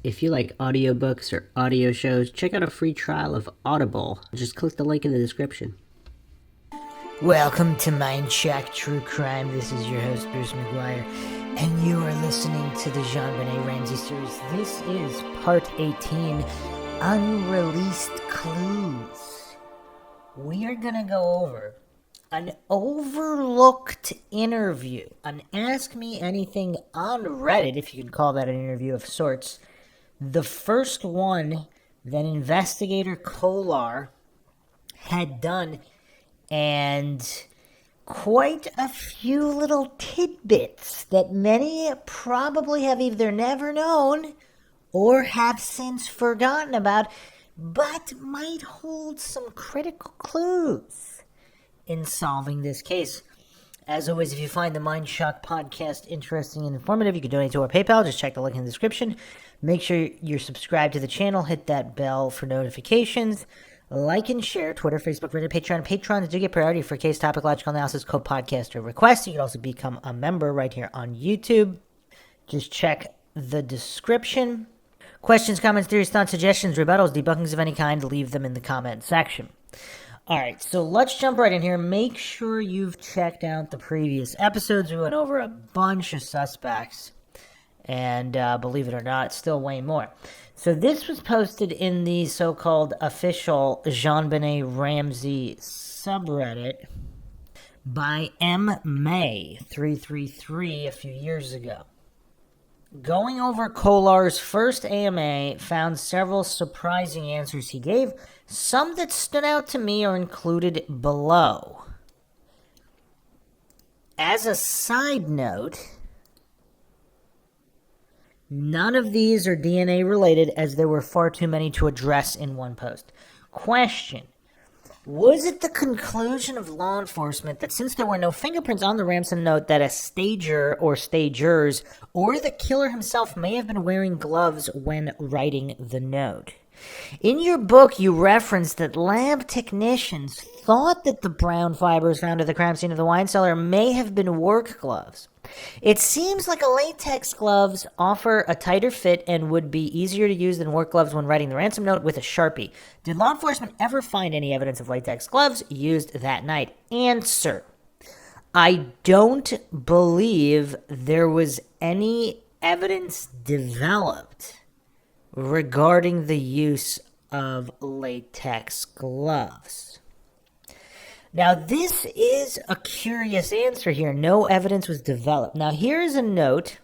If you like audiobooks or audio shows, check out a free trial of Audible. Just click the link in the description. Welcome to Mindshock True Crime. This is your host, Bruce McGuire, and you are listening to the Jonbenet Ramsey series. This is part 18, Unreleased Clues. We are going to go over an overlooked interview, an Ask Me Anything on Reddit, if you can call that an interview of sorts. The first one that Investigator Kolar had done, and quite a few little tidbits that many probably have either never known or have since forgotten about, but might hold some critical clues in solving this case. As always, if you find the Mindshock podcast interesting and informative, you can donate to our PayPal. Just check the link in the description. Make sure you're subscribed to the channel. Hit that bell for notifications. Like and share Twitter, Facebook, Reddit, Patreon. Patrons do get priority for case, topic, logical analysis, co-podcast, or requests. You can also become a member right here on YouTube. Just check the description. Questions, comments, theories, thoughts, suggestions, rebuttals, debunkings of any kind, leave them in the comment section. All right, so let's jump right in here. Make sure you've checked out the previous episodes. We went over a bunch of suspects, and believe it or not, still way more. So this was posted in the so-called official Jonbenet Ramsey subreddit by May333 a few years ago. Going over Kolar's first AMA, found several surprising answers he gave. Some that stood out to me are included below. As a side note, none of these are DNA related, as there were far too many to address in one post. Question: was it the conclusion of law enforcement that since there were no fingerprints on the ransom note, that a stager or stagers or the killer himself may have been wearing gloves when writing the note? In your book, you referenced that lab technicians thought that the brown fibers found at the crime scene of the wine cellar may have been work gloves. It seems like a latex gloves offer a tighter fit and would be easier to use than work gloves when writing the ransom note with a Sharpie. Did law enforcement ever find any evidence of latex gloves used that night? Answer: I don't believe there was any evidence developed regarding the use of latex gloves. Now, this is a curious answer here. No evidence was developed. Now, here's a note.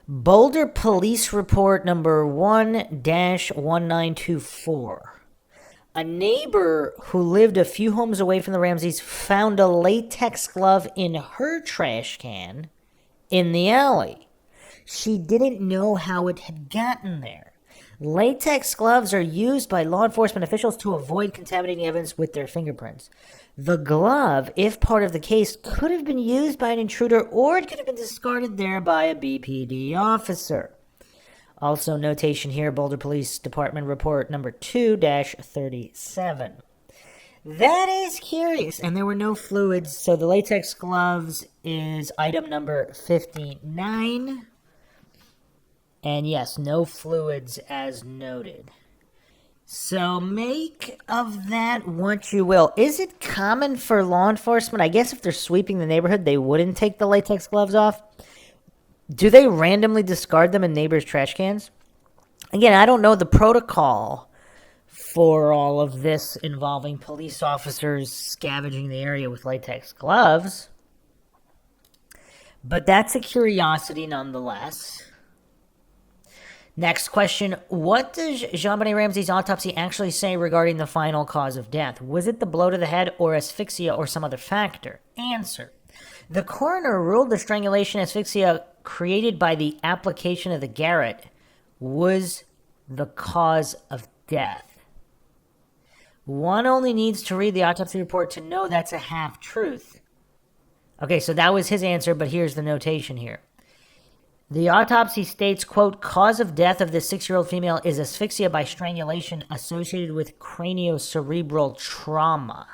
Boulder Police Report number 1-1924. A neighbor who lived a few homes away from the Ramseys found a latex glove in her trash can in the alley. She didn't know how it had gotten there. Latex gloves are used by law enforcement officials to avoid contaminating evidence with their fingerprints. The glove, if part of the case, could have been used by an intruder, or it could have been discarded there by a BPD officer. Also, notation here, Boulder Police Department Report number 2-37. That is curious, and there were no fluids, so the latex gloves is item number 59. And yes, no fluids as noted. So make of that what you will. Is it common for law enforcement? I guess if they're sweeping the neighborhood, they wouldn't take the latex gloves off. Do they randomly discard them in neighbors' trash cans? Again, I don't know the protocol for all of this involving police officers scavenging the area with latex gloves. But that's a curiosity nonetheless. Next question: what does Jonbenet Ramsey's autopsy actually say regarding the final cause of death? Was it the blow to the head or asphyxia or some other factor? Answer: the coroner ruled the strangulation asphyxia created by the application of the garrote was the cause of death. One only needs to read the autopsy report to know that's a half-truth. Okay, so that was his answer, but here's the notation here. The autopsy states, quote, cause of death of this 6-year-old female is asphyxia by strangulation associated with craniocerebral trauma.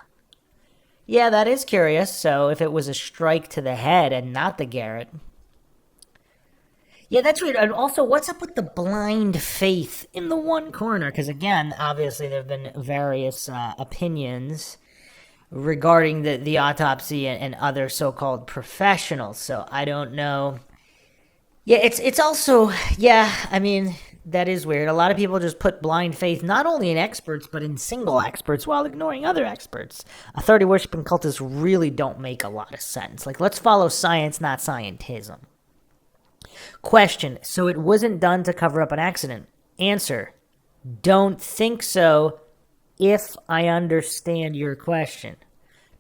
Yeah, that is curious. So if it was a strike to the head and not the garrote. Yeah, that's weird. And also, what's up with the blind faith in the one corner? Because again, obviously, there have been various opinions regarding the autopsy and other so-called professionals. So I don't know. Yeah, it's also, yeah, I mean, that is weird. A lot of people just put blind faith not only in experts, but in single experts while ignoring other experts. Authority worshiping cultists really don't make a lot of sense. Like, let's follow science, not scientism. Question: so it wasn't done to cover up an accident? Answer: don't think so, if I understand your question.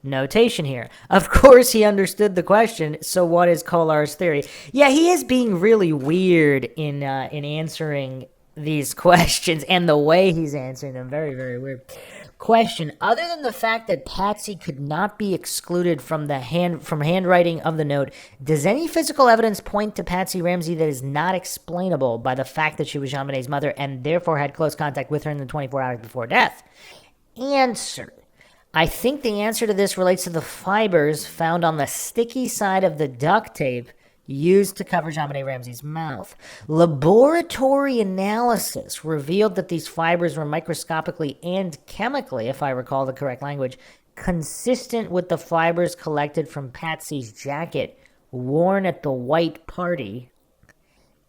Notation here. Of course he understood the question, so what is Kolar's theory? Yeah, he is being really weird in answering these questions, and the way he's answering them. Very, very weird. Question: other than the fact that Patsy could not be excluded from handwriting of the note, does any physical evidence point to Patsy Ramsey that is not explainable by the fact that she was Jonbenet's mother and therefore had close contact with her in the 24 hours before death? Answer: I think the answer to this relates to the fibers found on the sticky side of the duct tape used to cover Jonbenet Ramsey's mouth. Laboratory analysis revealed that these fibers were microscopically and chemically, if I recall the correct language, consistent with the fibers collected from Patsy's jacket worn at the white party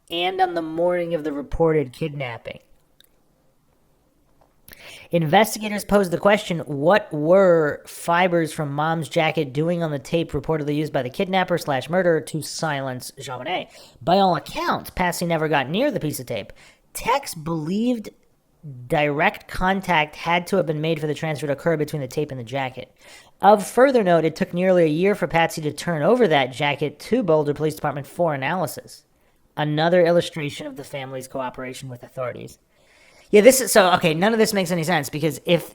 and on the morning of the reported kidnapping. Investigators posed the question, what were fibers from Mom's jacket doing on the tape reportedly used by the kidnapper/murderer to silence Jonbenet? By all accounts, Patsy never got near the piece of tape. Tex believed direct contact had to have been made for the transfer to occur between the tape and the jacket. Of further note, it took nearly a year for Patsy to turn over that jacket to Boulder Police Department for analysis. Another illustration of the family's cooperation with authorities. Yeah, this is so okay. None of this makes any sense because if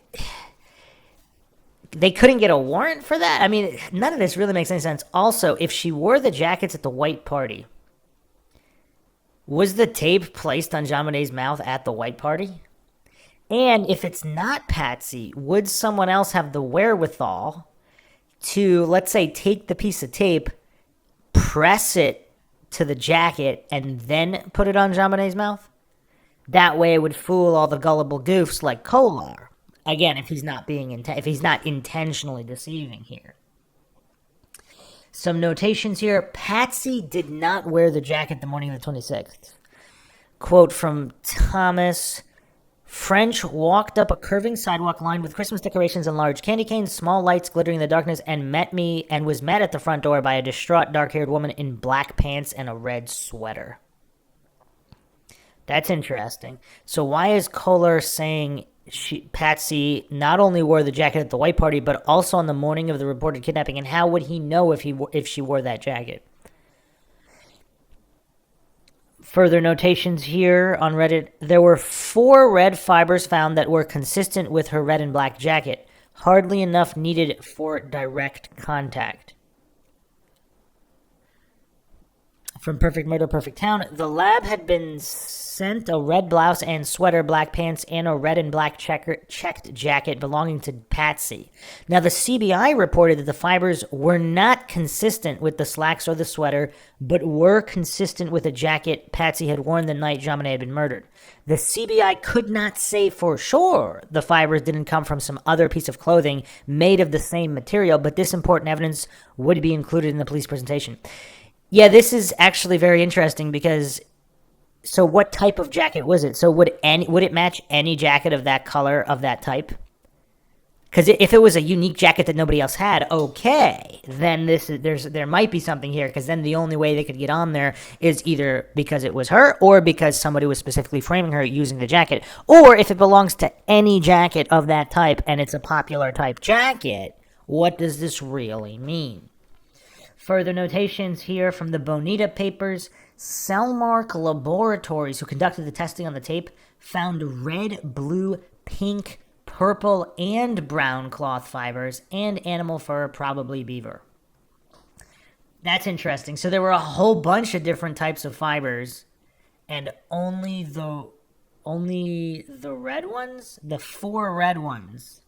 they couldn't get a warrant for that, I mean, none of this really makes any sense. Also, if she wore the jackets at the white party, was the tape placed on Jonbenet's mouth at the white party? And if it's not Patsy, would someone else have the wherewithal to, let's say, take the piece of tape, press it to the jacket, and then put it on Jonbenet's mouth? That way it would fool all the gullible goofs like Kolar. Again, if he's not intentionally deceiving here. Some notations here. Patsy did not wear the jacket the morning of the 26th. Quote from Thomas: French walked up a curving sidewalk lined with Christmas decorations and large candy canes, small lights glittering in the darkness, and was met at the front door by a distraught dark-haired woman in black pants and a red sweater. That's interesting. So why is Kolar saying Patsy not only wore the jacket at the white party, but also on the morning of the reported kidnapping? And how would he know if she wore that jacket? Further notations here on Reddit. There were 4 red fibers found that were consistent with her red and black jacket. Hardly enough needed for direct contact. From Perfect Murder, Perfect Town, the lab had been sent a red blouse and sweater, black pants, and a red and black checked jacket belonging to Patsy. Now, the CBI reported that the fibers were not consistent with the slacks or the sweater, but were consistent with a jacket Patsy had worn the night Jonbenet had been murdered. The CBI could not say for sure the fibers didn't come from some other piece of clothing made of the same material, but this important evidence would be included in the police presentation. Yeah, this is actually very interesting because, so what type of jacket was it? So would it match any jacket of that color, of that type? Because if it was a unique jacket that nobody else had, okay, then there might be something here, because then the only way they could get on there is either because it was her or because somebody was specifically framing her using the jacket. Or if it belongs to any jacket of that type and it's a popular type jacket, what does this really mean? Further notations here from the Bonita papers. Cellmark Laboratories, who conducted the testing on the tape, found red, blue, pink, purple, and brown cloth fibers and animal fur, probably beaver. That's interesting. So there were a whole bunch of different types of fibers, and only the red ones, the 4 red ones,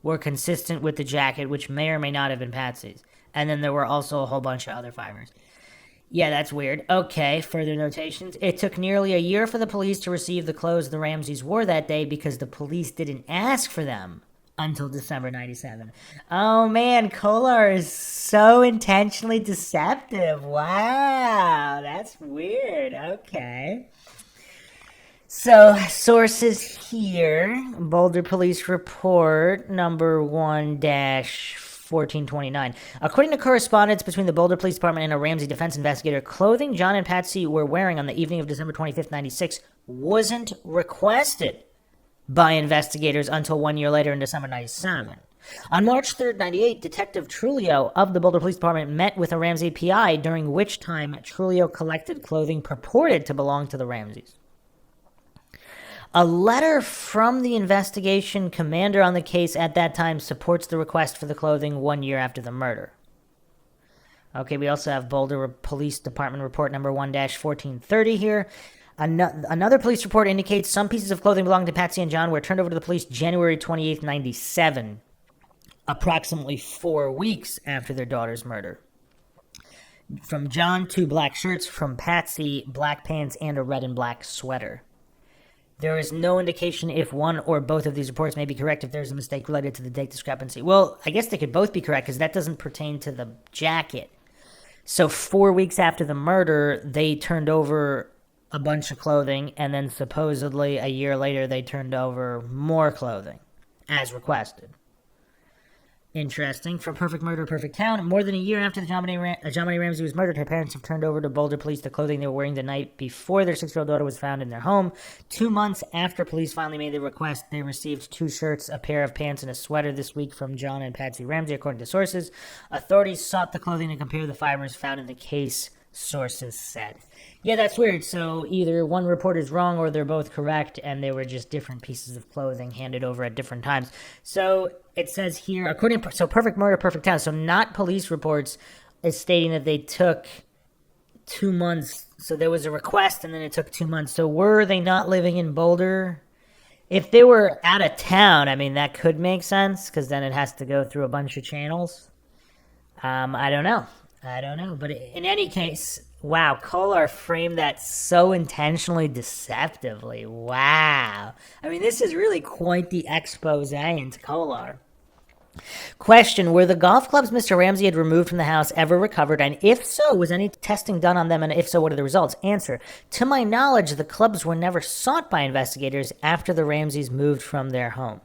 were consistent with the jacket, which may or may not have been Patsy's. And then there were also a whole bunch of other fibers. Yeah, that's weird. Okay, further notations. It took nearly a year for the police to receive the clothes the Ramseys wore that day because the police didn't ask for them until December 97. Oh man, Kolar is so intentionally deceptive. Wow, that's weird. Okay. So, sources here Boulder Police Report number 1-1429. According to correspondence between the Boulder Police Department and a Ramsey defense investigator, clothing John and Patsy were wearing on the evening of December 25th, 96 wasn't requested by investigators until 1 year later in December 97. On March 3rd, 98, Detective Trulio of the Boulder Police Department met with a Ramsey PI, during which time Trulio collected clothing purported to belong to the Ramseys. A letter from the investigation commander on the case at that time supports the request for the clothing 1 year after the murder. Okay, we also have Boulder Police Department report number 1-1430 here. Another police report indicates some pieces of clothing belonging to Patsy and John were turned over to the police January 28th, 97, approximately 4 weeks after their daughter's murder. From John, 2 black shirts. From Patsy, black pants and a red and black sweater. There is no indication if one or both of these reports may be correct if there's a mistake related to the date discrepancy. Well, I guess they could both be correct because that doesn't pertain to the jacket. So 4 weeks after the murder, they turned over a bunch of clothing, and then supposedly a year later they turned over more clothing, as requested. Interesting. From Perfect Murder, Perfect Town, more than a year after Jonbenet Ramsey was murdered, her parents have turned over to Boulder police the clothing they were wearing the night before their 6-year-old daughter was found in their home. 2 months after police finally made the request, they received 2 shirts, a pair of pants, and a sweater this week from John and Patsy Ramsey, according to sources. Authorities sought the clothing to compare the fibers found in the case, sources said. Yeah, that's weird. So either one report is wrong or they're both correct, and they were just different pieces of clothing handed over at different times. So it says here, Perfect Murder, Perfect Town. So not police reports is stating that they took 2 months. So there was a request, and then it took 2 months. So were they not living in Boulder? If they were out of town, I mean, that could make sense, because then it has to go through a bunch of channels. I don't know. But in any case, wow, Kolar framed that so intentionally deceptively. Wow. I mean, this is really quite the expose into Kolar. Question, were the golf clubs Mr. Ramsey had removed from the house ever recovered? And if so, was any testing done on them? And if so, what are the results? Answer, to my knowledge, the clubs were never sought by investigators after the Ramseys moved from their home.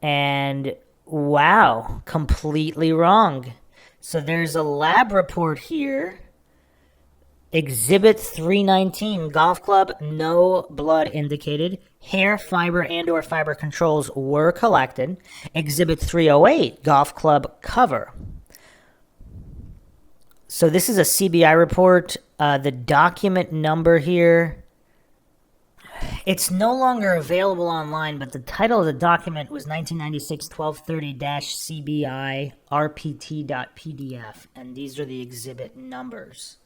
And wow, completely wrong. So there's a lab report here. Exhibit 319, golf club, no blood indicated. Hair, fiber, and or fiber controls were collected. Exhibit 308, golf club cover. So this is a CBI report. The document number here, it's no longer available online, but the title of the document was 1996-1230-CBI RPT.PDF, and these are the exhibit numbers.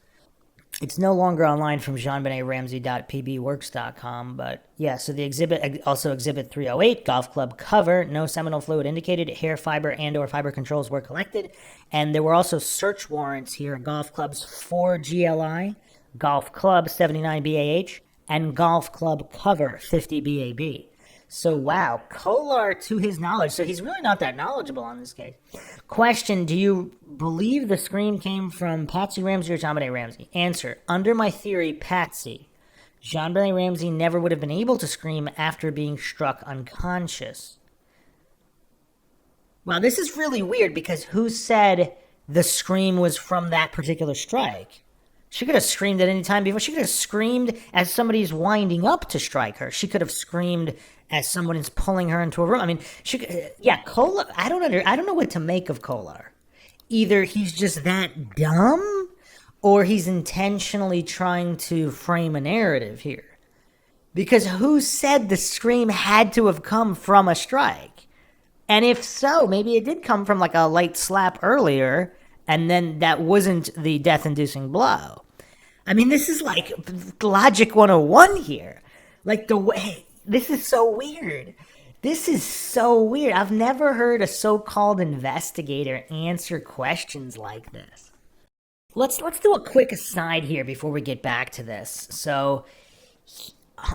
It's no longer online from JonBenetRamsey.pbworks.com, but yeah, so the exhibit, also exhibit 308, golf club cover, no seminal fluid indicated, hair fiber and or fiber controls were collected, and there were also search warrants here, golf clubs 4 GLI, golf club 79 BAH, and golf club cover 50 BAB. So wow, Kolar, to his knowledge, so he's really not that knowledgeable on this case. Question, do you believe the scream came from Patsy Ramsey or Jonbenet Ramsey? Answer, under my theory, Patsy. Jonbenet Ramsey never would have been able to scream after being struck unconscious. Well, this is really weird because who said the scream was from that particular strike? She could have screamed at any time before. She could have screamed as somebody's winding up to strike her. She could have screamed as someone is pulling her into a room. I mean, Kolar, I don't know what to make of Kolar. Either he's just that dumb, or he's intentionally trying to frame a narrative here. Because who said the scream had to have come from a strike? And if so, maybe it did come from like a light slap earlier, and then that wasn't the death-inducing blow. I mean, this is like Logic 101 here. Like the way... This is so weird. I've never heard a so-called investigator answer questions like this. let's do a quick aside here before we get back to this. So,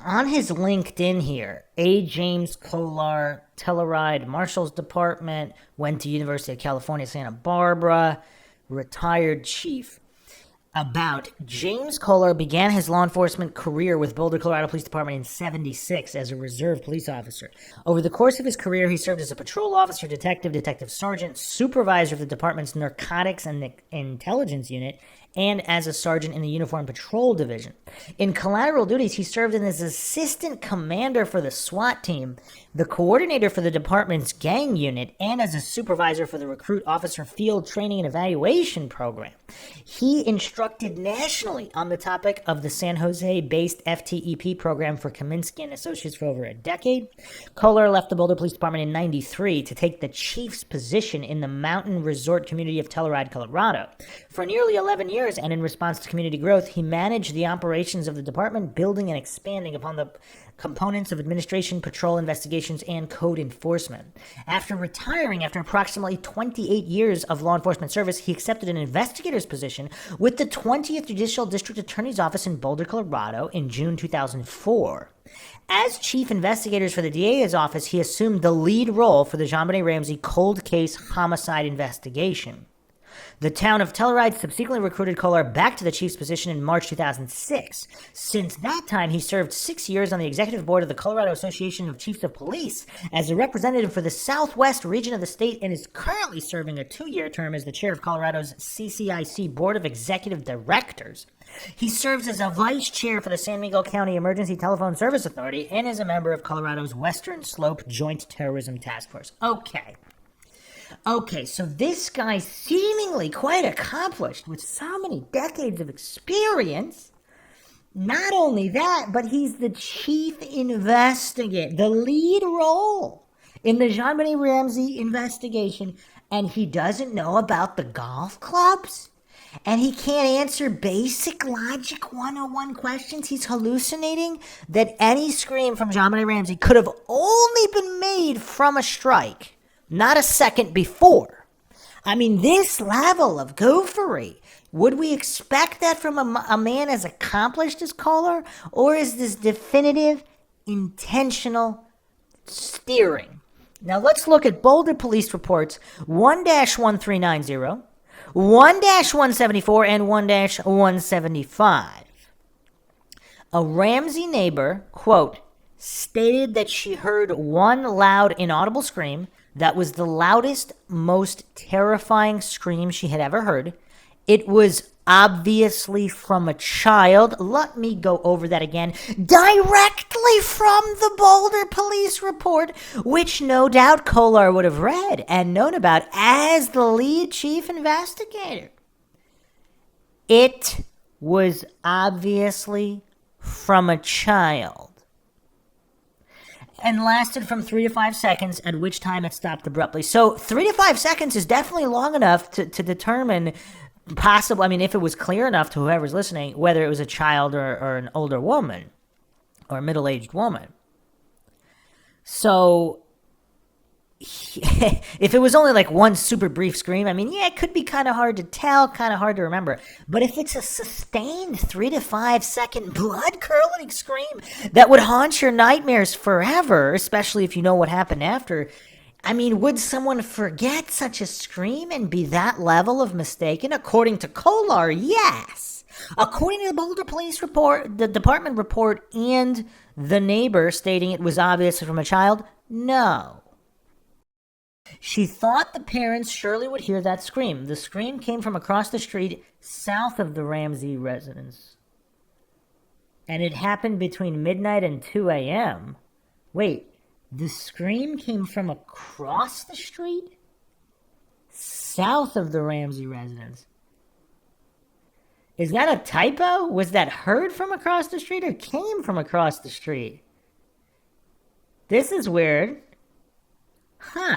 on his LinkedIn here, A. James Kolar, Telluride Marshal's Department, went to University of California, Santa Barbara, retired chief. About James Kolar began his law enforcement career with Boulder, Colorado Police Department in '76 as a reserve police officer. Over the course of his career, he served as a patrol officer, detective sergeant, supervisor of the department's narcotics and intelligence unit, and as a sergeant in the Uniform Patrol Division. In collateral duties, he served as assistant commander for the SWAT team, the coordinator for the department's gang unit, and as a supervisor for the Recruit Officer Field Training and Evaluation Program. He instructed nationally on the topic of the San Jose-based FTEP program for Kaminsky and Associates for over a decade. Kolar left the Boulder Police Department in '93 to take the chief's position in the mountain resort community of Telluride, Colorado. For nearly 11 years, and in response to community growth, he managed the operations of the department, building and expanding upon the components of administration, patrol investigations, and code enforcement. After retiring after approximately 28 years of law enforcement service, he accepted an investigator's position with the 20th Judicial District Attorney's Office in Boulder, Colorado in June 2004. As chief investigator for the DA's office, he assumed the lead role for the Jonbenet Ramsey cold case homicide investigation. The town of Telluride subsequently recruited Kolar back to the chief's position in March 2006. Since that time, he served 6 years on the executive board of the Colorado Association of Chiefs of Police as a representative for the southwest region of the state and is currently serving a 2-year term as the chair of Colorado's CCIC Board of Executive Directors. He serves as a vice chair for the San Miguel County Emergency Telephone Service Authority and is a member of Colorado's Western Slope Joint Terrorism Task Force. Okay, so this guy's seemingly quite accomplished with so many decades of experience. Not only that, but he's the chief investigator, the lead role in the Jonbenet Ramsey investigation, and he doesn't know about the golf clubs? And he can't answer basic logic 101 questions? He's hallucinating that any scream from Jonbenet Ramsey could have only been made from a strike. Not a second before. I mean, this level of goofery, would we expect that from a man as accomplished as Kolar? Or is this definitive, intentional steering? Now let's look at Boulder Police Reports 1-1390, 1-174, and 1-175. A Ramsey neighbor, quote, stated that she heard one loud, inaudible scream that was the loudest, most terrifying scream she had ever heard. It was obviously from a child. Let me go over that again. Directly from the Boulder Police Report, which no doubt Kolar would have read and known about as the lead chief investigator. It was obviously from a child. And lasted from 3 to 5 seconds, at which time it stopped abruptly. So 3 to 5 seconds is definitely long enough to determine possible. I mean, if it was clear enough to whoever's listening, whether it was a child or an older woman or a middle-aged woman. So if it was only like one super brief scream, I mean, yeah, it could be kind of hard to tell, kind of hard to remember. But if it's a sustained 3 to 5 second blood-curdling scream that would haunt your nightmares forever, especially if you know what happened after, I mean, would someone forget such a scream and be that level of mistaken? According to Kolar, yes. According to the Boulder Police Report, the department report, and the neighbor stating it was obviously from a child, no. She thought the parents surely would hear that scream. The scream came from across the street south of the Ramsey residence. And it happened between midnight and 2 a.m. Wait, the scream came from across the street? South of the Ramsey residence. Is that a typo? Was that heard from across the street or came from across the street? This is weird. Huh.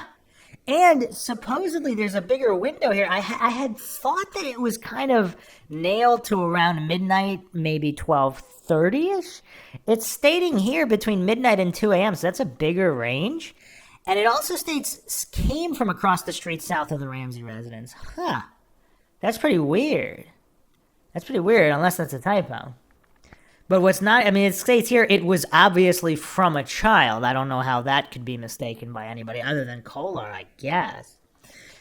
And supposedly there's a bigger window here. I had thought that it was kind of nailed to around midnight, maybe 12:30ish. It's stating here between midnight and 2 a.m., so that's a bigger range. And it also states came from across the street south of the Ramsey residence. Huh. That's pretty weird. That's pretty weird, unless that's a typo. But what's not, I mean, it states here it was obviously from a child. I don't know how that could be mistaken by anybody other than Kolar, I guess.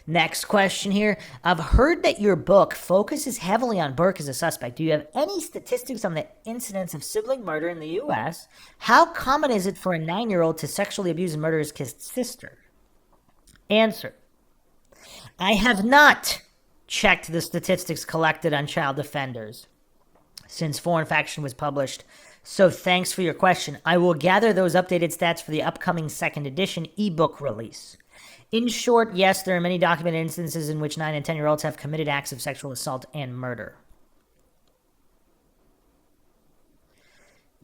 Next question here. I've heard that your book focuses heavily on Burke as a suspect. Do you have any statistics on the incidence of sibling murder in the U.S.? How common is it for a 9-year-old to sexually abuse and murder his sister? Answer. I have not checked the statistics collected on child offenders since Foreign Faction was published, so thanks for your question. I will gather those updated stats for the upcoming second edition ebook release. In short, yes, there are many documented instances in which 9 and 10-year-olds have committed acts of sexual assault and murder.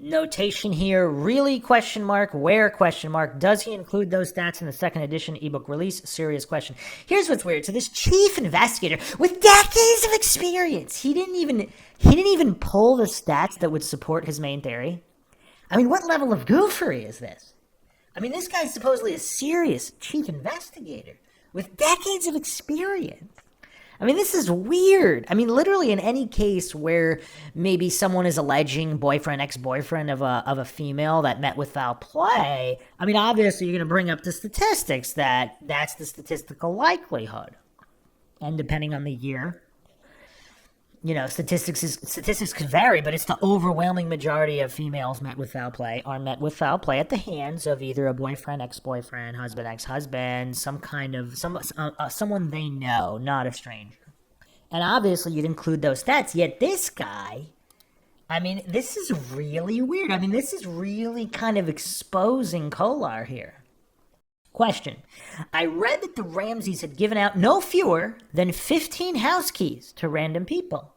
Notation here, really, question mark, where, question mark, does he include those stats in the second edition ebook release? Serious question. Here's what's weird. So this chief investigator with decades of experience, he didn't even pull the stats that would support his main theory. I mean, what level of goofery is this? I mean, this guy's supposedly a serious chief investigator with decades of experience. I mean, this is weird. I mean, literally in any case where maybe someone is alleging boyfriend, ex-boyfriend of a female that met with foul play, I mean, obviously you're going to bring up the statistics that's the statistical likelihood. And depending on the year, you know, statistics could vary, but it's the overwhelming majority of females met with foul play are met with foul play at the hands of either a boyfriend, ex-boyfriend, husband, ex-husband, someone they know, not a stranger. And obviously you'd include those stats, yet this guy, I mean, this is really weird. I mean, this is really kind of exposing Kolar here. Question. I read that the Ramseys had given out no fewer than 15 house keys to random people.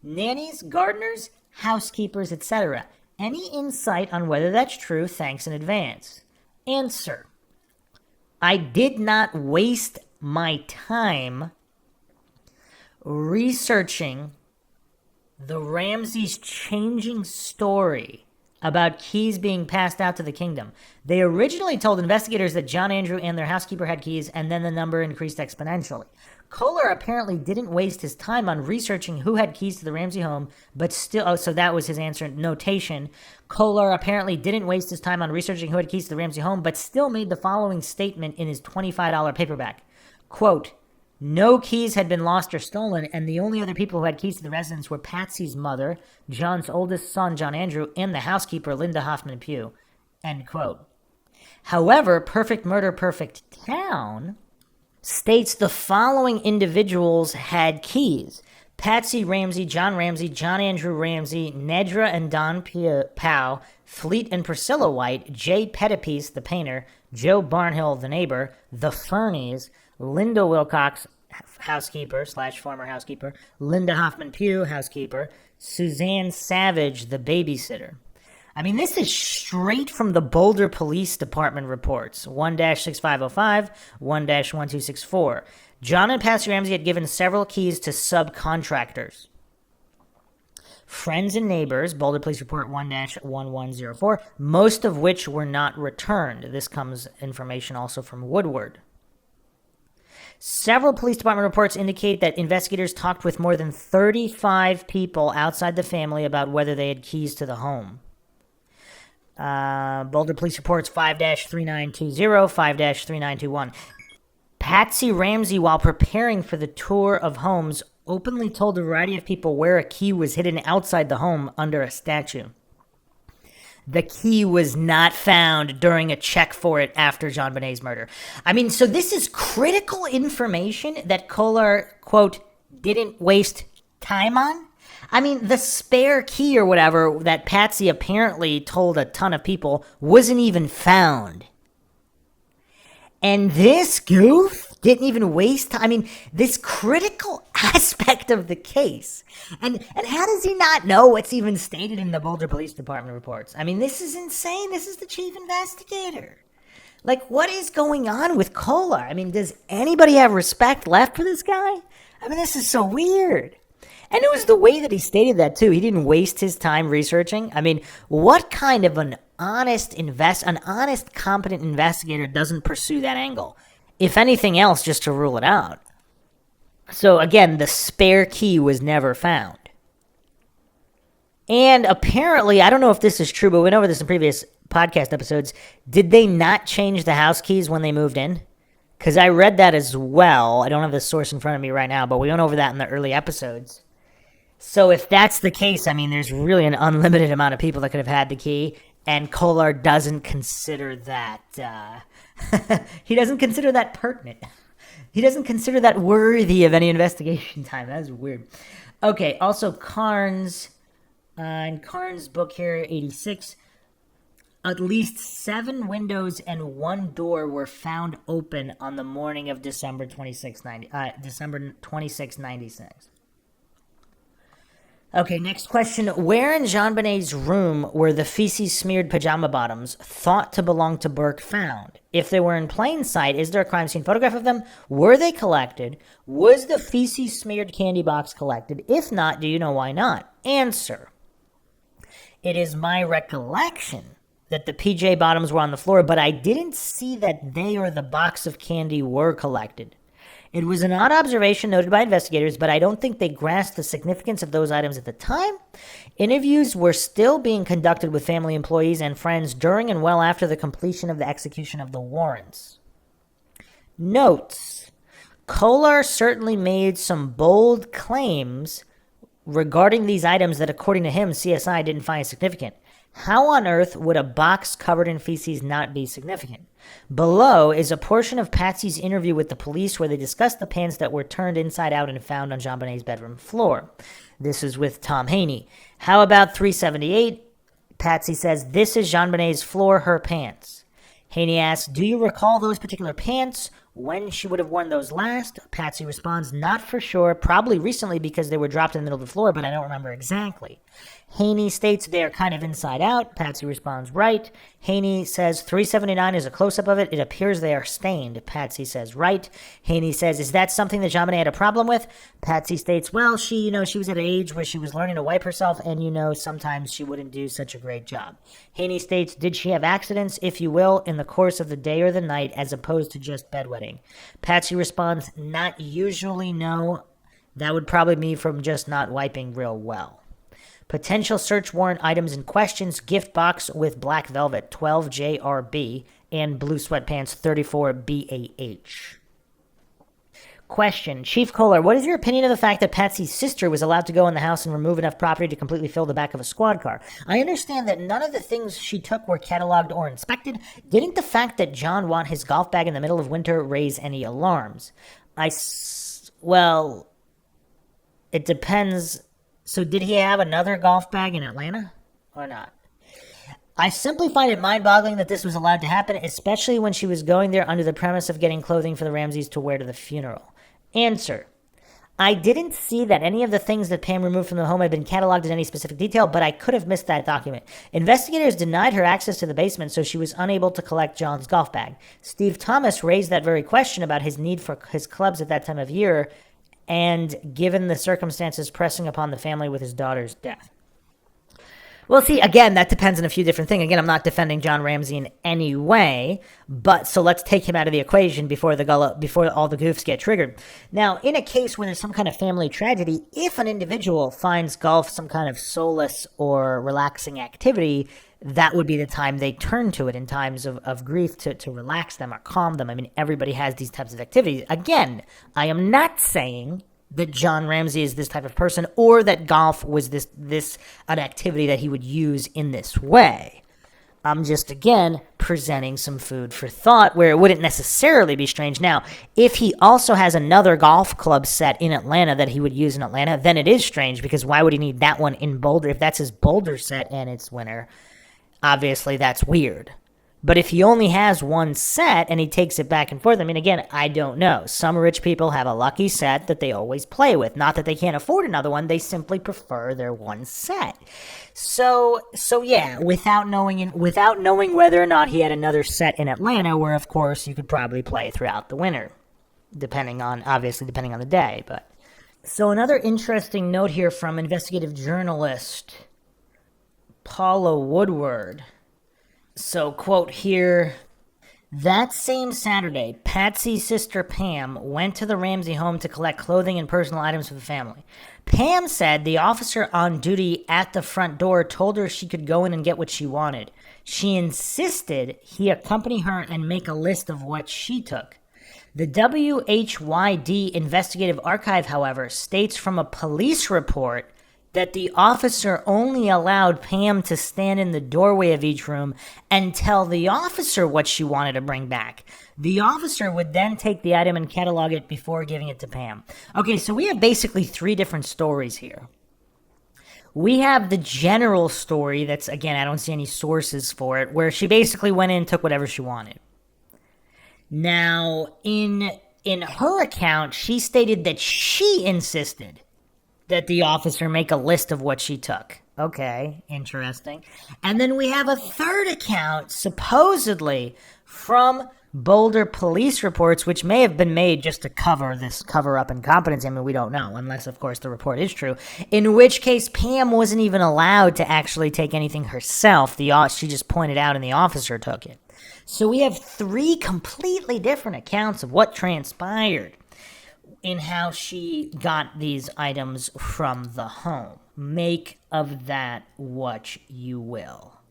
Nannies, gardeners, housekeepers, etc. Any insight on whether that's true? Thanks in advance. Answer. I did not waste my time researching the Ramseys' changing story about keys being passed out to the kingdom. They originally told investigators that John Andrew and their housekeeper had keys, and then the number increased exponentially. Kolar apparently didn't waste his time on researching who had keys to the Ramsey home, but still, so that was his answer. Notation. Kolar apparently didn't waste his time on researching who had keys to the Ramsey home, but still made the following statement in his $25 paperback. Quote, no keys had been lost or stolen, and the only other people who had keys to the residence were Patsy's mother, John's oldest son, John Andrew, and the housekeeper, Linda Hoffman Pugh. End quote. However, Perfect Murder, Perfect Town states the following individuals had keys. Patsy Ramsey, John Andrew Ramsey, Nedra and Don Powell, Fleet and Priscilla White, Jay Pettipiece, the painter, Joe Barnhill, the neighbor, the Fernies, Linda Wilcox, housekeeper / former housekeeper, Linda Hoffman Pugh, housekeeper, Suzanne Savage, the babysitter. I mean, this is straight from the Boulder Police Department reports, 1-6505, 1-1264. John and Patsy Ramsey had given several keys to subcontractors. Friends and neighbors, Boulder Police Report 1-1104, most of which were not returned. This comes information also from Woodward. Several police department reports indicate that investigators talked with more than 35 people outside the family about whether they had keys to the home. Boulder Police Reports 5-3920, 5-3921. Patsy Ramsey, while preparing for the tour of homes, openly told a variety of people where a key was hidden outside the home under a statue. The key was not found during a check for it after Jonbenet's murder. I mean, so this is critical information that Kolar, quote, didn't waste time on? I mean, the spare key or whatever that Patsy apparently told a ton of people wasn't even found. And this goof didn't even waste time. I mean, this critical aspect of the case. And how does he not know what's even stated in the Boulder Police Department reports? I mean, this is insane. This is the chief investigator. Like, what is going on with Kolar? I mean, does anybody have respect left for this guy? I mean, this is so weird. And it was the way that he stated that, too. He didn't waste his time researching. I mean, what kind of an honest, competent investigator doesn't pursue that angle? If anything else, just to rule it out. So, again, the spare key was never found. And apparently, I don't know if this is true, but we went over this in previous podcast episodes. Did they not change the house keys when they moved in? Because I read that as well. I don't have the source in front of me right now, but we went over that in the early episodes. So if that's the case, I mean, there's really an unlimited amount of people that could have had the key, and Kolar doesn't consider that. He doesn't consider that pertinent. He doesn't consider that worthy of any investigation time. That's weird. Okay, also Carnes, in Carnes' book here, 86, at least 7 windows and 1 door were found open on the morning of December 2696. Okay, next question. Where in Jonbenet's room were the feces-smeared pajama bottoms thought to belong to Burke found? If they were in plain sight, is there a crime scene photograph of them? Were they collected? Was the feces-smeared candy box collected? If not, do you know why not? Answer. It is my recollection that the PJ bottoms were on the floor, but I didn't see that they or the box of candy were collected. It was an odd observation noted by investigators, but I don't think they grasped the significance of those items at the time. Interviews were still being conducted with family employees and friends during and well after the completion of the execution of the warrants. Notes. Kolar certainly made some bold claims regarding these items that, according to him, CSI didn't find significant. How on earth would a box covered in feces not be significant? Below is a portion of Patsy's interview with the police where they discuss the pants that were turned inside out and found on Jonbenet's bedroom floor. This is with Tom Haney. How about 378? Patsy says, this is Jonbenet's floor, her pants. Haney asks, do you recall those particular pants? When she would have worn those last? Patsy responds, not for sure, probably recently because they were dropped in the middle of the floor, but I don't remember exactly. Haney states they are kind of inside out. Patsy responds, right. Haney says 379 is a close-up of it. It appears they are stained. Patsy says, right. Haney says, is that something that Jonbenet had a problem with? Patsy states, well, she was at an age where she was learning to wipe herself, and sometimes she wouldn't do such a great job. Haney states, did she have accidents, if you will, in the course of the day or the night, as opposed to just bedwetting? Patsy responds, not usually, no. That would probably be from just not wiping real well. Potential search warrant items in questions: gift box with black velvet 12 JRB and blue sweatpants 34 BAH. Question: Chief Kolar, what is your opinion of the fact that Patsy's sister was allowed to go in the house and remove enough property to completely fill the back of a squad car? I understand that none of the things she took were cataloged or inspected. Didn't the fact that John want his golf bag in the middle of winter raise any alarms? Well, it depends. So did he have another golf bag in Atlanta or not? I simply find it mind-boggling that this was allowed to happen, especially when she was going there under the premise of getting clothing for the Ramseys to wear to the funeral. Answer: I didn't see that any of the things that Pam removed from the home had been cataloged in any specific detail, but I could have missed that document. Investigators denied her access to the basement, so she was unable to collect John's golf bag. Steve Thomas raised that very question about his need for his clubs at that time of year, and given the circumstances pressing upon the family with his daughter's death. Well, see, again, that depends on a few different things. Again, I'm not defending John Ramsey in any way, but so let's take him out of the equation before all the goofs get triggered. Now, in a case where there's some kind of family tragedy, if an individual finds golf some kind of solace or relaxing activity, that would be the time they turn to it in times of grief to relax them or calm them. I mean, everybody has these types of activities. Again, I am not saying that John Ramsey is this type of person or that golf was this an activity that he would use in this way. I'm just, again, presenting some food for thought where it wouldn't necessarily be strange. Now, if he also has another golf club set in Atlanta that he would use in Atlanta, then it is strange, because why would he need that one in Boulder? If that's his Boulder set and it's winter, obviously that's weird. But if he only has one set and he takes it back and forth, I mean, again, I don't know. Some rich people have a lucky set that they always play with. Not that they can't afford another one, they simply prefer their one set. So yeah, without knowing whether or not he had another set in Atlanta, where of course you could probably play throughout the winter, depending on the day. But so another interesting note here from investigative journalist Paula Woodward. So, quote here, That same Saturday, Patsy's sister Pam went to the Ramsey home to collect clothing and personal items for the family. Pam said the officer on duty at the front door told her she could go in and get what she wanted. She insisted he accompany her and make a list of what she took. The WHYD Investigative Archive, however, states from a police report that the officer only allowed Pam to stand in the doorway of each room and tell the officer what she wanted to bring back. The officer would then take the item and catalog it before giving it to Pam. Okay, so we have basically three different stories here. We have the general story that's, again, I don't see any sources for it, where she basically went in and took whatever she wanted. Now, in her account, she stated that she insisted that the officer make a list of what she took. Okay, interesting. And then we have a third account, supposedly from Boulder police reports, which may have been made just to cover up incompetency. I mean, we don't know, unless, of course, the report is true. In which case, Pam wasn't even allowed to actually take anything herself. She just pointed out and the officer took it. So we have three completely different accounts of what transpired in how she got these items from the home. Make of that what you will.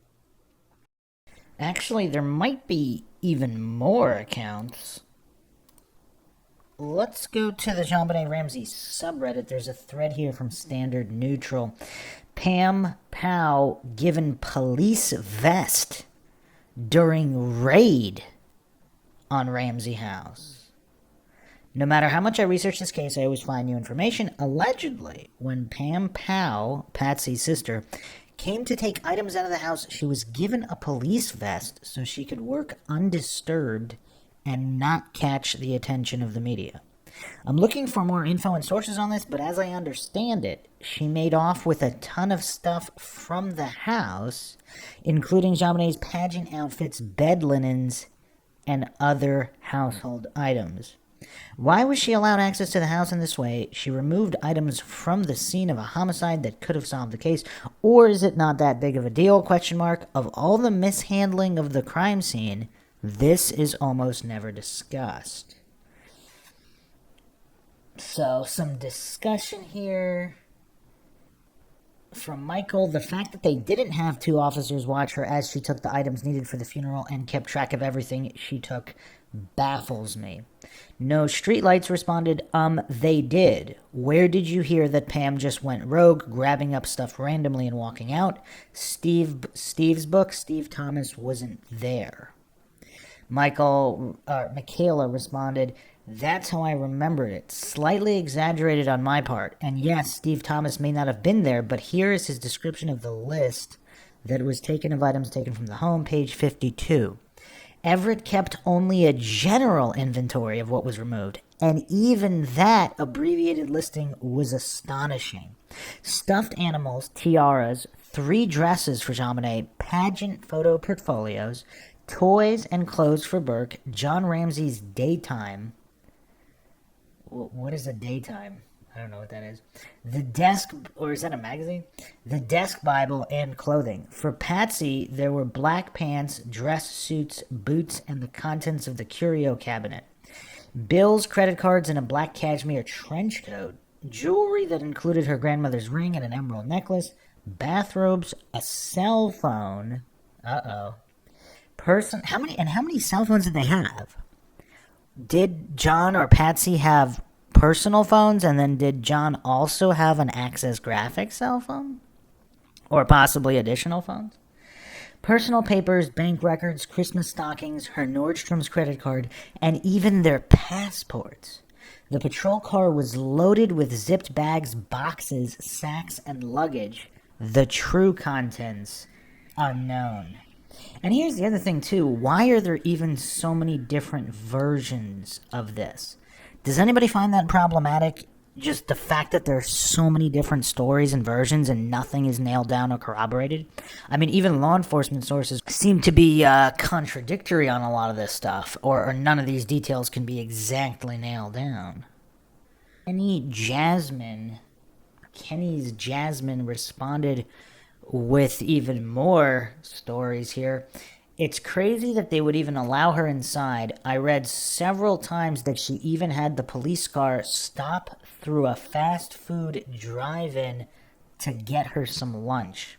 Actually, there might be even more accounts. Let's go to the Jonbenet Ramsey subreddit. There's a thread here from Standard Neutral. Pam Powell given police vest during raid on Ramsey house. No matter how much I research this case, I always find new information. Allegedly, when Pam Powell, Patsy's sister, came to take items out of the house, she was given a police vest so she could work undisturbed and not catch the attention of the media. I'm looking for more info and sources on this, but as I understand it, she made off with a ton of stuff from the house, including Jonbenet's pageant outfits, bed linens, and other household items. Why was she allowed access to the house in this way? She removed items from the scene of a homicide that could have solved the case, or is it not that big of a deal? Question mark. Of all the mishandling of the crime scene, this is almost never discussed. So, some discussion here from Michael. The fact that they didn't have two officers watch her as she took the items needed for the funeral and kept track of everything she took baffles me. No streetlights responded, they did. Where did you hear that Pam just went rogue, grabbing up stuff randomly and walking out? Steve's book, Steve Thomas wasn't there. Michaela responded, that's how I remembered it. Slightly exaggerated on my part. And yes, Steve Thomas may not have been there, but here is his description of the list that was taken of items taken from the home, page 52. Everett kept only a general inventory of what was removed, and even that abbreviated listing was astonishing. Stuffed animals, tiaras, 3 dresses for Jonbenet, pageant photo portfolios, toys and clothes for Burke, John Ramsey's daytime. What is a daytime? I don't know what that is. The desk, or is that a magazine? The desk Bible and clothing. For Patsy, there were black pants, dress suits, boots, and the contents of the curio cabinet. Bills, credit cards, and a black cashmere trench coat. Jewelry that included her grandmother's ring and an emerald necklace. Bathrobes, a cell phone. How many cell phones did they have? Did John or Patsy have personal phones, and then did John also have an Access Graphics cell phone? Or possibly additional phones? Personal papers, bank records, Christmas stockings, her Nordstrom's credit card, and even their passports. The patrol car was loaded with zipped bags, boxes, sacks, and luggage. The true contents unknown. And here's the other thing, too. Why are there even so many different versions of this? Does anybody find that problematic? Just the fact that there's so many different stories and versions and nothing is nailed down or corroborated? I mean, even law enforcement sources seem to be contradictory on a lot of this stuff, or none of these details can be exactly nailed down. Kenny's Jasmine responded with even more stories here. It's crazy that they would even allow her inside. I read several times that she even had the police car stop through a fast food drive-in to get her some lunch.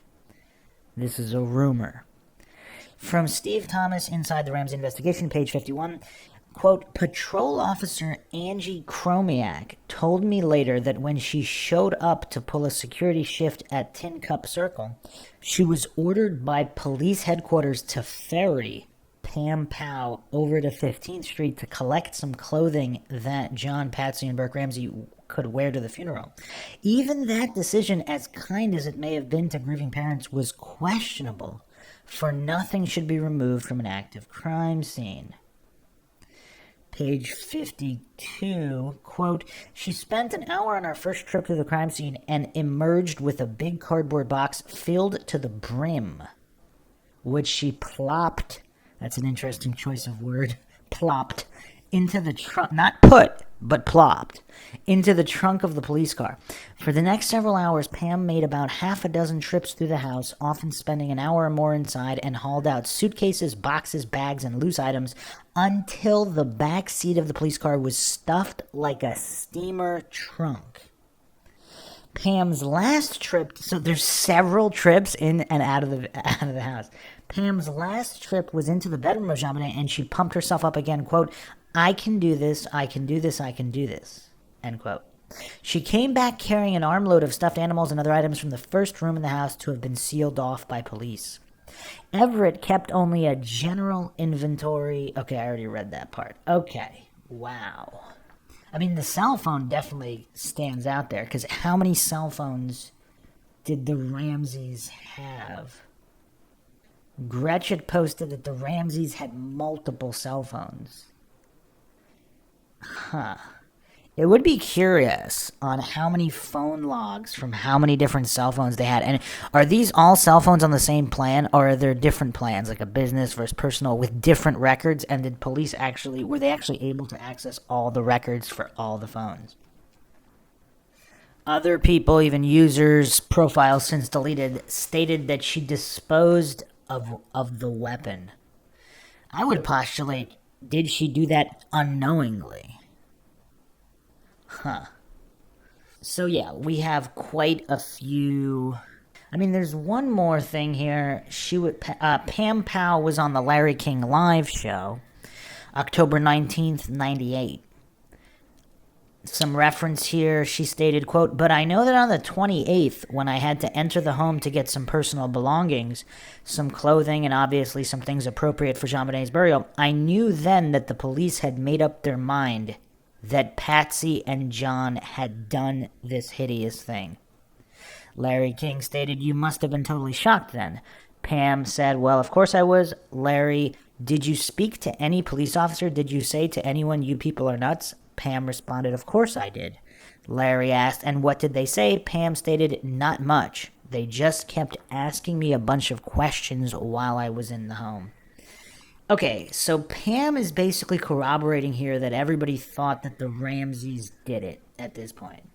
This is a rumor. From Steve Thomas, Inside the Ramsey Investigation, page 51, quote, Patrol Officer Angie Chromiak told me later that when she showed up to pull a security shift at Tin Cup Circle, she was ordered by police headquarters to ferry Pam Powell over to 15th Street to collect some clothing that John, Patsy, and Burke Ramsey could wear to the funeral. Even that decision, as kind as it may have been to grieving parents, was questionable, for nothing should be removed from an active crime scene. Page 52, quote, she spent an hour on our first trip to the crime scene and emerged with a big cardboard box filled to the brim, which she plopped, that's an interesting choice of word, plopped, into the trunk, not put, but plopped, into the trunk of the police car. For the next several hours, Pam made about half a dozen trips through the house, often spending an hour or more inside, and hauled out suitcases, boxes, bags, and loose items until the back seat of the police car was stuffed like a steamer trunk. Pam's last trip, so there's several trips in and out of the house. Pam's last trip was into the bedroom of Jonbenet, and she pumped herself up again, quote, I can do this, I can do this, I can do this, end quote. She came back carrying an armload of stuffed animals and other items from the first room in the house to have been sealed off by police. Everett kept only a general inventory. Okay, I already read that part. Okay, wow. I mean, the cell phone definitely stands out there, because how many cell phones did the Ramseys have? Gretchen posted that the Ramseys had multiple cell phones. Huh. It would be curious on how many phone logs from how many different cell phones they had. And are these all cell phones on the same plan, or are there different plans, like a business versus personal, with different records? And did police were they actually able to access all the records for all the phones? Other people, even users' profiles since deleted, stated that she disposed of the weapon. I would postulate, did she do that unknowingly? Huh. So yeah, we have quite a few. I mean, there's one more thing here. Pam Powell was on the Larry King live show, October 19th, 98. Some reference here, she stated, quote, but I know that on the 28th, when I had to enter the home to get some personal belongings, some clothing, and obviously some things appropriate for Jonbenet's burial, I knew then that the police had made up their mind that Patsy and John had done this hideous thing. Larry King stated, you must have been totally shocked then. Pam said, well, of course I was. Larry, did you speak to any police officer? Did you say to anyone, you people are nuts? Pam responded, of course I did. Larry asked, and what did they say? Pam stated, not much. They just kept asking me a bunch of questions while I was in the home. Okay, so Pam is basically corroborating here that everybody thought that the Ramseys did it at this point.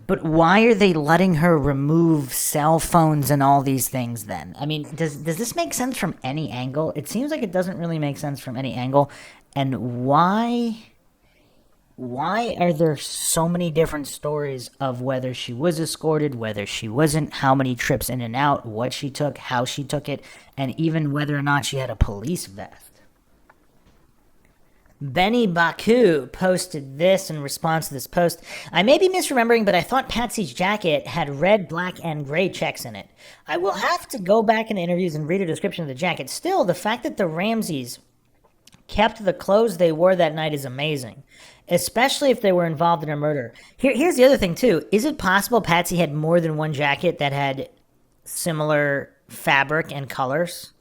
But why are they letting her remove cell phones and all these things then? I mean, does this make sense from any angle? It seems like it doesn't really make sense from any angle. And why are there so many different stories of whether she was escorted, whether she wasn't, how many trips in and out, what she took, how she took it, and even whether or not she had a police vest? Benny Baku posted this in response to this post. I may be misremembering, but I thought Patsy's jacket had red, black, and gray checks in it. I will have to go back in the interviews and read a description of the jacket. Still, the fact that the Ramseys kept the clothes they wore that night is amazing, especially if they were involved in a murder. Here's the other thing, too. Is it possible Patsy had more than one jacket that had similar fabric and colors?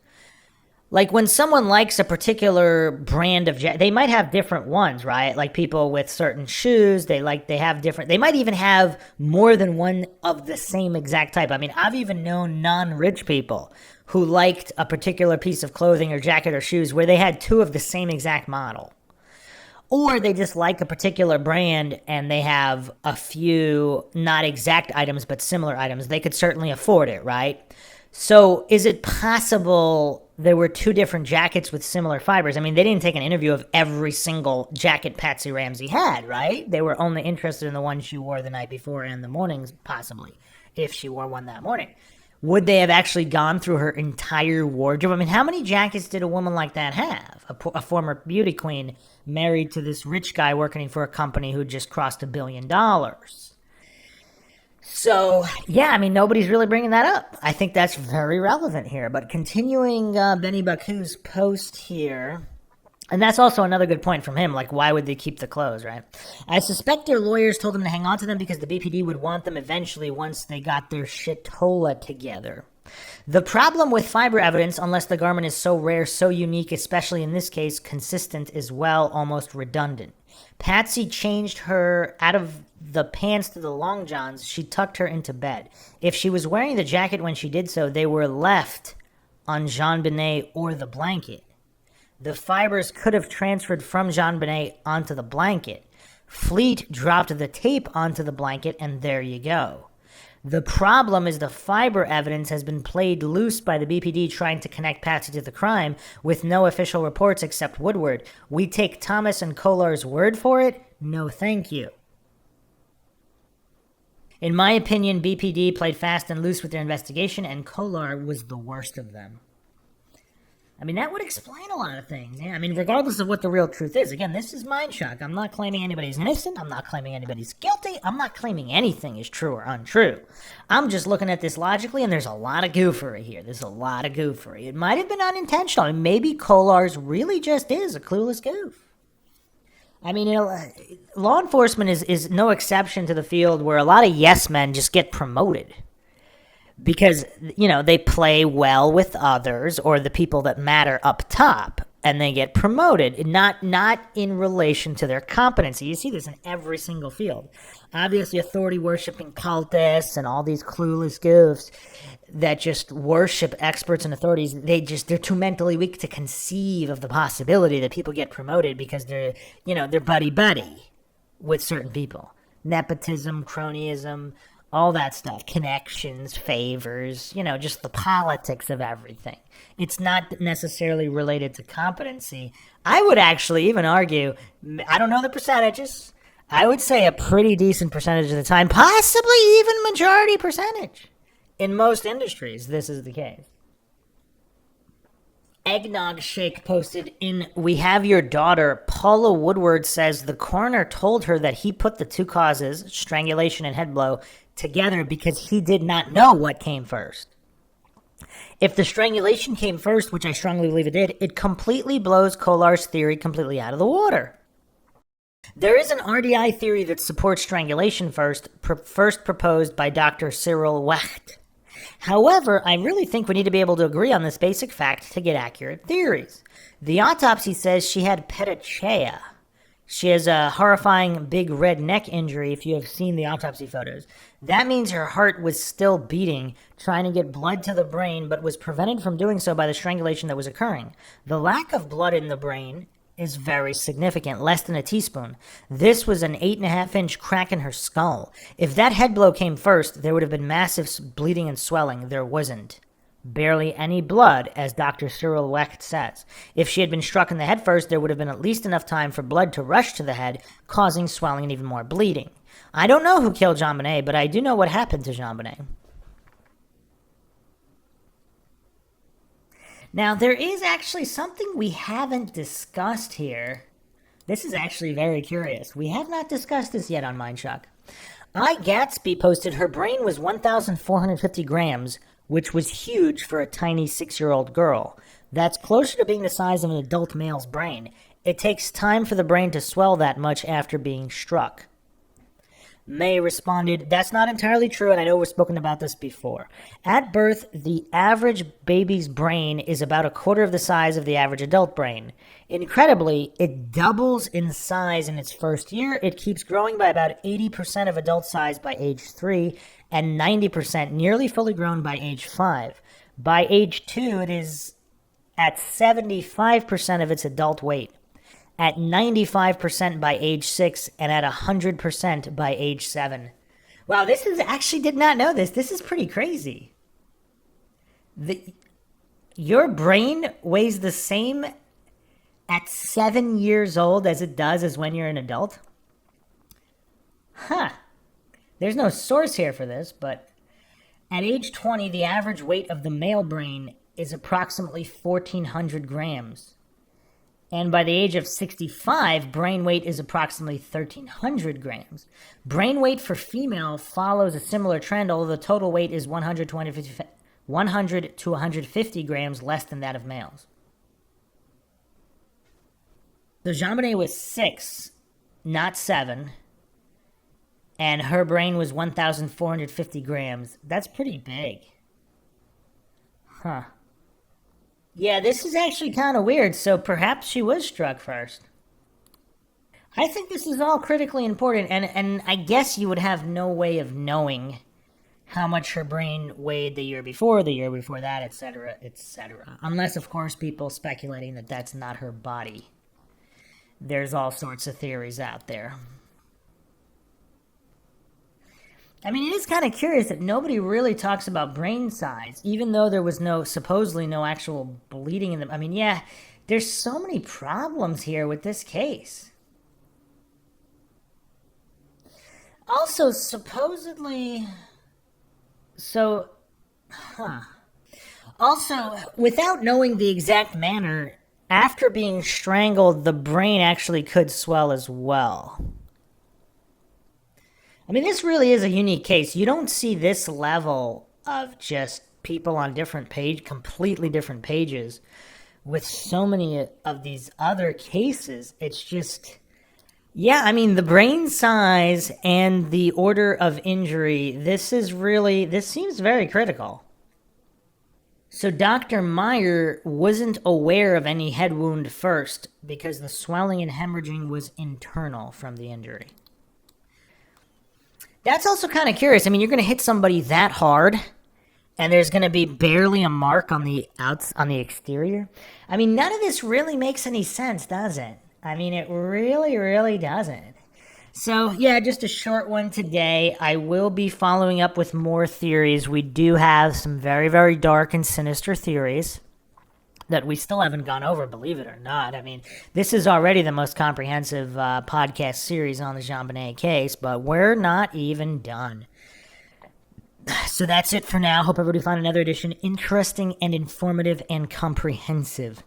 Like when someone likes a particular brand of jacket, they might have different ones, right? Like people with certain shoes, they have different, they might even have more than one of the same exact type. I mean, I've even known non-rich people who liked a particular piece of clothing or jacket or shoes where they had two of the same exact model. Or they just like a particular brand and they have a few not exact items but similar items. They could certainly afford it, right? So is it possible there were two different jackets with similar fibers. I mean, they didn't take an interview of every single jacket Patsy Ramsey had, right? They were only interested in the one she wore the night before and the mornings, possibly, if she wore one that morning. Would they have actually gone through her entire wardrobe? I mean, how many jackets did a woman like that have? A former beauty queen married to this rich guy working for a company who just crossed $1 billion. So, yeah, I mean, nobody's really bringing that up. I think that's very relevant here. But continuing Benny Baku's post here, and that's also another good point from him. Like, why would they keep the clothes, right? I suspect their lawyers told them to hang on to them because the BPD would want them eventually once they got their shitola together. The problem with fiber evidence, unless the garment is so rare, so unique, especially in this case, consistent as well, almost redundant. Patsy changed her out of the pants to the long johns. She tucked her into bed. If she was wearing the jacket when she did so, they were left on Jonbenet or the blanket. The fibers could have transferred from Jonbenet onto the blanket. Fleet dropped the tape onto the blanket, and there you go. The problem is the fiber evidence has been played loose by the BPD trying to connect Patsy to the crime with no official reports except Woodward. We take Thomas and Kolar's word for it? No thank you. In my opinion, BPD played fast and loose with their investigation, and Kolar was the worst of them. I mean, that would explain a lot of things. Yeah, I mean, regardless of what the real truth is. Again, this is Mindshock. I'm not claiming anybody's innocent. I'm not claiming anybody's guilty. I'm not claiming anything is true or untrue. I'm just looking at this logically, and there's a lot of goofery here. There's a lot of goofery. It might have been unintentional. And maybe Kolar's really just is a clueless goof. I mean, you know, law enforcement is no exception to the field where a lot of yes men just get promoted. Because, you know, they play well with others or the people that matter up top, and they get promoted, not in relation to their competency. You see this in every single field. Obviously, authority-worshipping cultists and all these clueless goofs that just worship experts and authorities, they're too mentally weak to conceive of the possibility that people get promoted because they're buddy-buddy with certain people. Nepotism, cronyism, all that stuff, connections, favors, just the politics of everything. It's not necessarily related to competency. I would actually even argue, I don't know the percentages, I would say a pretty decent percentage of the time, possibly even majority percentage. In most industries, this is the case. Eggnog Shake posted in We Have Your Daughter, Paula Woodward says the coroner told her that he put the two causes, strangulation and head blow, together because he did not know what came first. If the strangulation came first, which I strongly believe it did, it completely blows Kolar's theory completely out of the water. There is an RDI theory that supports strangulation first proposed by Dr. Cyril Wecht. However, I really think we need to be able to agree on this basic fact to get accurate theories. The autopsy says she had petechia. She has a horrifying big red neck injury if you have seen the autopsy photos. That means her heart was still beating, trying to get blood to the brain, but was prevented from doing so by the strangulation that was occurring. The lack of blood in the brain is very significant, less than a teaspoon. This was an 8.5-inch crack in her skull. If that head blow came first, there would have been massive bleeding and swelling. There wasn't. Barely any blood, as Dr. Cyril Wecht says. If she had been struck in the head first, there would have been at least enough time for blood to rush to the head, causing swelling and even more bleeding. I don't know who killed Jonbenet, but I do know what happened to Jonbenet. Now, there is actually something we haven't discussed here. This is actually very curious. We have not discussed this yet on Mindshock. Gatsby posted her brain was 1,450 grams, which was huge for a tiny 6-year-old girl. That's closer to being the size of an adult male's brain. It takes time for the brain to swell that much after being struck. May responded, that's not entirely true, and I know we've spoken about this before. At birth, the average baby's brain is about a quarter of the size of the average adult brain. Incredibly, it doubles in size in its first year. It keeps growing by about 80% of adult size by age 3, and 90% nearly fully grown by age 5. By age 2, it is at 75% of its adult weight, at 95% by age 6, and at 100% by age 7. Wow, this is actually did not know this. This is pretty crazy. Your brain weighs the same at 7 years old as it does as when you're an adult? Huh. There's no source here for this, but at age 20, the average weight of the male brain is approximately 1,400 grams. And by the age of 65, brain weight is approximately 1,300 grams. Brain weight for female follows a similar trend, although the total weight is 100 to 150 grams less than that of males. So Jonbenet was 6, not 7, and her brain was 1,450 grams. That's pretty big. Huh. Yeah, this is actually kind of weird, so perhaps she was struck first. I think this is all critically important, and I guess you would have no way of knowing how much her brain weighed the year before that, etc., etc. Unless, of course, people speculating that that's not her body. There's all sorts of theories out there. I mean, it is kind of curious that nobody really talks about brain size, even though there was supposedly no actual bleeding in them. I mean, yeah, there's so many problems here with this case. Also, supposedly... Also, without knowing the exact manner, after being strangled, the brain actually could swell as well. I mean, this really is a unique case. You don't see this level of just people on completely different pages with so many of these other cases. It's just, yeah, I mean, the brain size and the order of injury, this seems very critical. So Dr. Meyer wasn't aware of any head wound first because the swelling and hemorrhaging was internal from the injury. That's also kind of curious. I mean, you're going to hit somebody that hard, and there's going to be barely a mark on the exterior. I mean, none of this really makes any sense, does it? I mean, it really, really doesn't. So, yeah, just a short one today. I will be following up with more theories. We do have some very, very dark and sinister theories that we still haven't gone over, believe it or not. I mean, this is already the most comprehensive podcast series on the Jonbenet case, but we're not even done. So that's it for now. Hope everybody found another edition interesting and informative and comprehensive.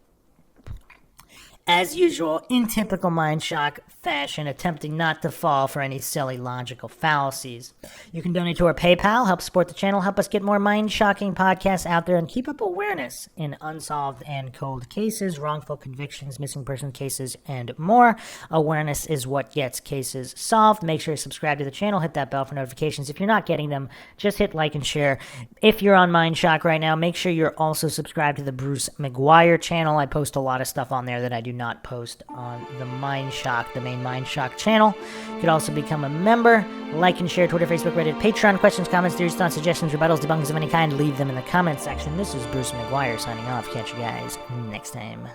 As usual, in typical Mindshock fashion, attempting not to fall for any silly logical fallacies. You can donate to our PayPal, help support the channel, help us get more mind-shocking podcasts out there, and keep up awareness in unsolved and cold cases, wrongful convictions, missing person cases, and more. Awareness is what gets cases solved. Make sure to subscribe to the channel, hit that bell for notifications. If you're not getting them, just hit like and share. If you're on Mindshock right now, make sure you're also subscribed to the Bruce McGuire channel. I post a lot of stuff on there that I do not post on the Mindshock, the main Mindshock channel. You could also become a member. Like and share Twitter, Facebook, Reddit, Patreon. Questions, comments, theories, thoughts, suggestions, rebuttals, debunkings of any kind, leave them in the comments section. This is Bruce McGuire signing off. Catch you guys next time.